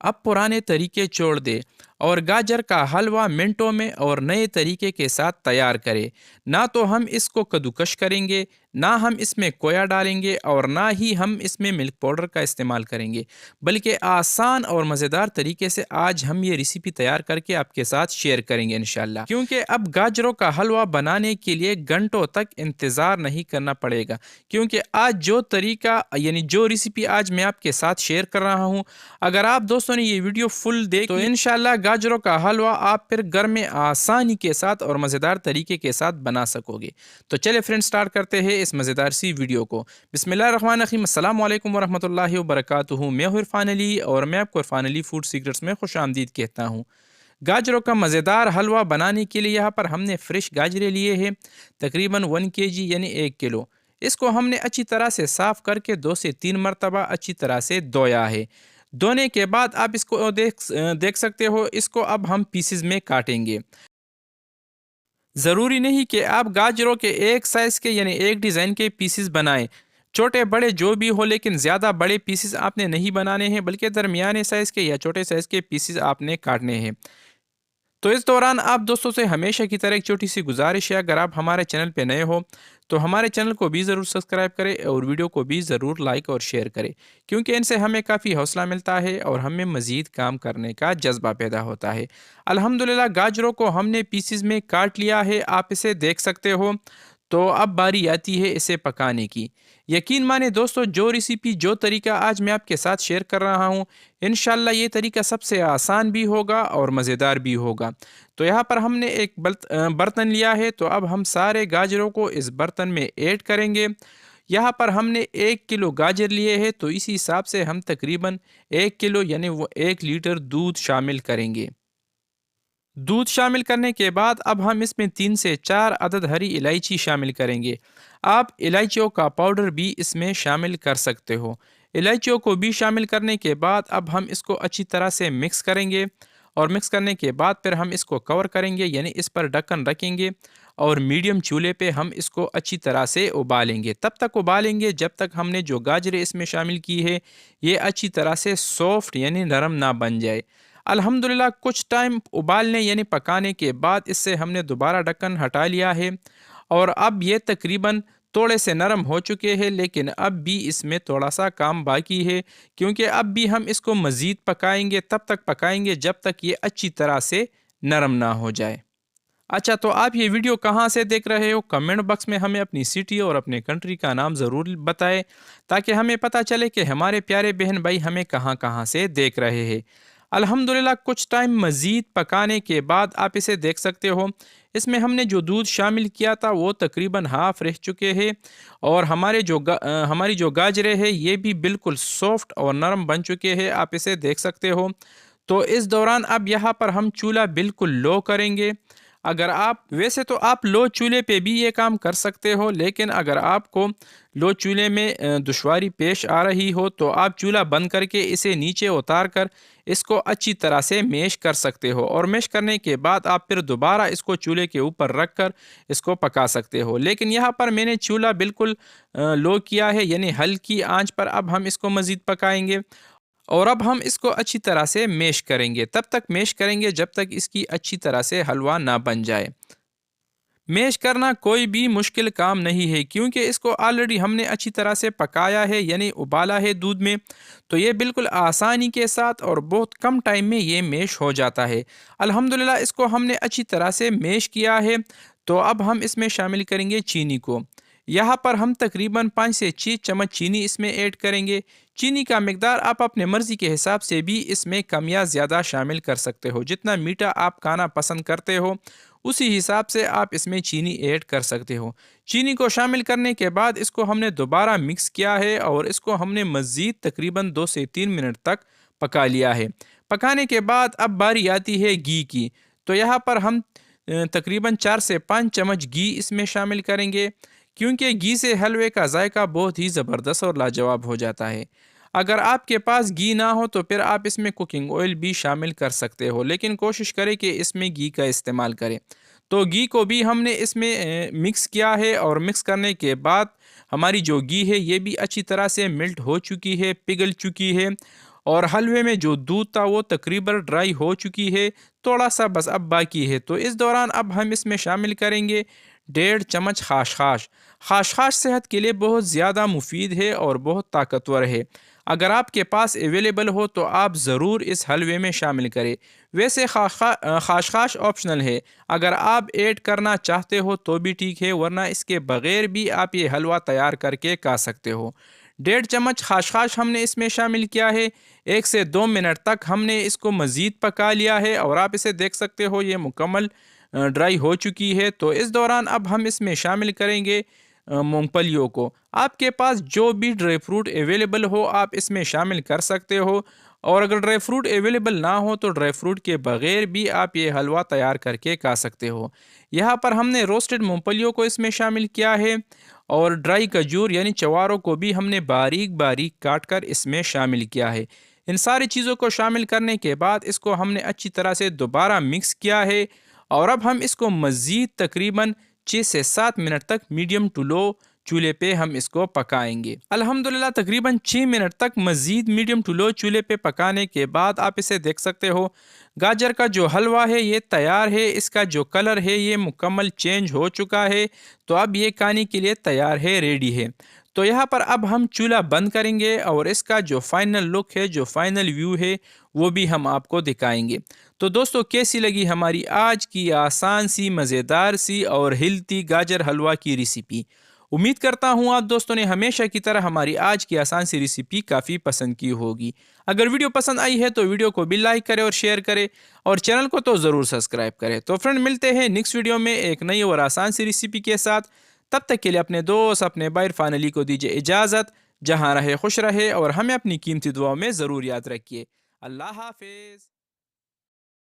अब पुराने तरीके छोड़ दे और गाजर का हलवा मिनटों में और नए तरीके के साथ तैयार करें। ना तो हम इसको कद्दूकश करेंगे, ना हम इसमें खोया डालेंगे और ना ही हम इसमें मिल्क पाउडर का इस्तेमाल करेंगे, बल्कि आसान और मज़ेदार तरीके से आज हम ये रेसिपी तैयार करके आपके साथ शेयर करेंगे इंशाल्लाह। क्योंकि अब गाजरों का हलवा बनाने के लिए घंटों तक इंतज़ार नहीं करना पड़ेगा, क्योंकि आज जो तरीका यानी जो रेसिपी आज मैं आपके साथ शेयर कर रहा हूँ, अगर आप दोस्तों ने ये वीडियो फुल देखी तो इंशाल्लाह गाजरों का हलवा आप फिर घर में आसानी के साथ और मज़ेदार तरीके के साथ बना सकोगे। तो चले फ्रेंड्स, स्टार्ट करते हैं इस मज़ेदार सी वीडियो को। बिस्मिल्लाहिर्रहमानिर्रहीम, अस्सलाम वालेकुम वरहमतुल्लाहि वबरकातुहू। मैं हूं इरफान अली और मैं आपको इरफान अली फूड सीक्रेट्स में खुश आमदीद कहता हूँ। गाजरों का मज़ेदार हलवा बनाने के लिए यहाँ पर हमने फ़्रेश गाजरें लिए हैं, तकरीबन 1 kg यानी 1 किलो। इसको हमने अच्छी तरह से साफ़ करके 2 से 3 मरतबा अच्छी तरह से धोया है। धोने के बाद आप इसको देख सकते हो, इसको अब हम पीसेस में काटेंगे। ज़रूरी नहीं कि आप गाजरों के एक साइज़ के यानी एक डिज़ाइन के पीसेस बनाएं, छोटे बड़े जो भी हो, लेकिन ज़्यादा बड़े पीसेस आपने नहीं बनाने हैं, बल्कि दरमियाने साइज़ के या छोटे साइज़ के पीसेस आपने काटने हैं। तो इस दौरान आप दोस्तों से हमेशा की तरह एक छोटी सी गुजारिश है, अगर आप हमारे चैनल पे नए हो तो हमारे चैनल को भी ज़रूर सब्सक्राइब करें और वीडियो को भी ज़रूर लाइक और शेयर करें, क्योंकि इनसे हमें काफ़ी हौसला मिलता है और हमें मज़ीद काम करने का जज्बा पैदा होता है। अल्हम्दुलिल्लाह गाजरों को हमने पीसेस में काट लिया है, आप इसे देख सकते हो। तो अब बारी आती है इसे पकाने की। यकीन माने दोस्तों, जो रेसिपी जो तरीका आज मैं आपके साथ शेयर कर रहा हूँ, इंशाल्लाह ये तरीका सबसे आसान भी होगा और मज़ेदार भी होगा। तो यहाँ पर हमने एक बर्तन लिया है, तो अब हम सारे गाजरों को इस बर्तन में ऐड करेंगे। यहाँ पर हमने 1 किलो गाजर लिए हैं, तो इसी हिसाब से हम तकरीबन 1 किलो यानी वो 1 लीटर दूध शामिल करेंगे। दूध शामिल करने के बाद अब हम इसमें 3 से 4 अदद हरी इलायची शामिल करेंगे। आप इलायचियों का पाउडर भी इसमें शामिल कर सकते हो। इलायचियों को भी शामिल करने के बाद अब हम इसको अच्छी तरह से मिक्स करेंगे और मिक्स करने के बाद फिर हम इसको कवर करेंगे, यानी इस पर ढक्कन रखेंगे और मीडियम चूल्हे पे हम इसको अच्छी तरह से उबालेंगे। तब तक उबालेंगे जब तक हमने जो गाजरें इसमें शामिल की है ये अच्छी तरह से सॉफ्ट यानी नरम ना बन जाए। अल्हम्दुलिल्लाह कुछ टाइम उबालने यानी पकाने के बाद इससे हमने दोबारा ढक्कन हटा लिया है और अब ये तकरीबन थोड़े से नरम हो चुके हैं, लेकिन अब भी इसमें थोड़ा सा काम बाकी है, क्योंकि अब भी हम इसको मज़ीद पकाएंगे। तब तक पकाएंगे जब तक ये अच्छी तरह से नरम ना हो जाए। अच्छा, तो आप ये वीडियो कहाँ से देख रहे हो? कमेंट बॉक्स में हमें अपनी सिटी और अपने कंट्री का नाम ज़रूर बताएं, ताकि हमें पता चले कि हमारे प्यारे बहन भाई हमें कहाँ कहाँ से देख रहे हैं। अल्हम्दुलिल्लाह कुछ टाइम मज़ीद पकाने के बाद आप इसे देख सकते हो, इसमें हमने जो दूध शामिल किया था वो तकरीबन हाफ़ रह चुके हैं और हमारी जो गाजरें हैं ये भी बिल्कुल सॉफ्ट और नरम बन चुके हैं, आप इसे देख सकते हो। तो इस दौरान अब यहाँ पर हम चूल्हा बिल्कुल लो करेंगे। अगर आप वैसे तो आप लो चूल्हे पे भी ये काम कर सकते हो, लेकिन अगर आपको लो चूल्हे में दुश्वारी पेश आ रही हो तो आप चूल्हा बंद करके इसे नीचे उतार कर इसको अच्छी तरह से मैश कर सकते हो और मैश करने के बाद आप फिर दोबारा इसको चूल्हे के ऊपर रख कर इसको पका सकते हो। लेकिन यहाँ पर मैंने चूल्हा बिल्कुल लो किया है, यानी हल्की आंच पर अब हम इसको मज़ीद पकाएंगे और अब हम इसको अच्छी तरह से मैश करेंगे। तब तक मैश करेंगे जब तक इसकी अच्छी तरह से हलवा ना बन जाए। मैश करना कोई भी मुश्किल काम नहीं है, क्योंकि इसको ऑलरेडी हमने अच्छी तरह से पकाया है यानी उबाला है दूध में, तो ये बिल्कुल आसानी के साथ और बहुत कम टाइम में ये मैश हो जाता है। अल्हम्दुलिल्लाह इसको हमने अच्छी तरह से मैश किया है। तो अब हम इसमें शामिल करेंगे चीनी को। यहाँ पर हम तकरीबन 5 से 6 चम्मच चीनी इसमें ऐड करेंगे। चीनी का मिकदार आप अपने मर्ज़ी के हिसाब से भी इसमें कम या ज़्यादा शामिल कर सकते हो। जितना मीठा आप खाना पसंद करते हो उसी हिसाब से आप इसमें चीनी ऐड कर सकते हो। चीनी को शामिल करने के बाद इसको हमने दोबारा मिक्स किया है और इसको हमने मज़ीद तकरीबन 2 से 3 मिनट तक पका लिया है। पकाने के बाद अब बारी आती है घी की। तो यहाँ पर हम तकरीबन 4 से 5 चम्मच घी इसमें शामिल करेंगे, क्योंकि घी से हलवे का जायका बहुत ही ज़बरदस्त और लाजवाब हो जाता है। अगर आपके पास घी ना हो तो फिर आप इसमें कुकिंग ऑयल भी शामिल कर सकते हो, लेकिन कोशिश करें कि इसमें घी का इस्तेमाल करें। तो घी को भी हमने इसमें मिक्स किया है और मिक्स करने के बाद हमारी जो घी है ये भी अच्छी तरह से मिल्ट हो चुकी है, पिघल चुकी है اور حلوے میں جو دودھ تھا وہ تقریباً ڈرائی ہو چکی ہے، تھوڑا سا بس اب باقی ہے۔ تو اس دوران اب ہم اس میں شامل کریں گے 1.5 چمچ خاشخاش۔ خاشخاش صحت کے لیے بہت زیادہ مفید ہے اور بہت طاقتور ہے۔ اگر آپ کے پاس اویلیبل ہو تو آپ ضرور اس حلوے میں شامل کریں۔ ویسے خاشخاش آپشنل ہے، اگر آپ ایڈ کرنا چاہتے ہو تو بھی ٹھیک ہے، ورنہ اس کے بغیر بھی آپ یہ حلوہ تیار کر کے کھا سکتے ہو۔ 1.5 چمچ خاشخاش ہم نے اس میں شامل کیا ہے۔ 1 سے 2 منٹ تک ہم نے اس کو مزید پکا لیا ہے اور آپ اسے دیکھ سکتے ہو یہ مکمل ڈرائی ہو چکی ہے۔ تو اس دوران اب ہم اس میں شامل کریں گے مونگ پھلیوں کو۔ آپ کے پاس جو بھی ڈرائی فروٹ اویلیبل ہو آپ اس میں شامل کر سکتے ہو، اور اگر ڈرائی فروٹ اویلیبل نہ ہو تو ڈرائی فروٹ کے بغیر بھی آپ یہ حلوہ تیار کر کے کھا سکتے ہو۔ یہاں پر ہم نے روسٹڈ مونگ پھلیوں کو اس میں شامل کیا ہے، اور ڈرائی کھجور یعنی چواروں کو بھی ہم نے باریک باریک کاٹ کر اس میں شامل کیا ہے۔ ان ساری چیزوں کو شامل کرنے کے بعد اس کو ہم نے اچھی طرح سے دوبارہ مکس کیا ہے، اور اب ہم اس کو مزید تقریباً 6 سے 7 منٹ تک میڈیم ٹو لو چولہے پہ ہم اس کو پکائیں گے۔ الحمدللہ تقریباً 6 منٹ تک مزید میڈیم ٹو لو چولہے پہ پکانے کے بعد آپ اسے دیکھ سکتے ہو گاجر کا جو حلوہ ہے یہ تیار ہے، اس کا جو کلر ہے یہ مکمل چینج ہو چکا ہے، تو اب یہ کھانے کے لیے تیار ہے، ریڈی ہے۔ تو یہاں پر اب ہم چولہا بند کریں گے اور اس کا جو فائنل لک ہے، جو فائنل ویو ہے، وہ بھی ہم آپ کو دکھائیں گے۔ تو دوستو کیسی لگی ہماری آج کی آسان سی مزیدار سی اور ہیلتھی گاجر حلوہ کی ریسیپی؟ امید کرتا ہوں آپ دوستوں نے ہمیشہ کی طرح ہماری آج کی آسان سی ریسیپی کافی پسند کی ہوگی۔ اگر ویڈیو پسند آئی ہے تو ویڈیو کو بھی لائک کرے اور شیئر کرے، اور چینل کو تو ضرور سبسکرائب کرے۔ تو فرینڈ ملتے ہیں نیکسٹ ویڈیو میں ایک نئی اور آسان سی ریسیپی کے ساتھ۔ تب تک کے لیے اپنے دوست، اپنے بھائی فیملی کو دیجیے اجازت۔ جہاں رہے خوش رہے اور ہمیں اپنی قیمتی دعاؤں میں ضرور یاد رکھیے۔ اللہ حافظ۔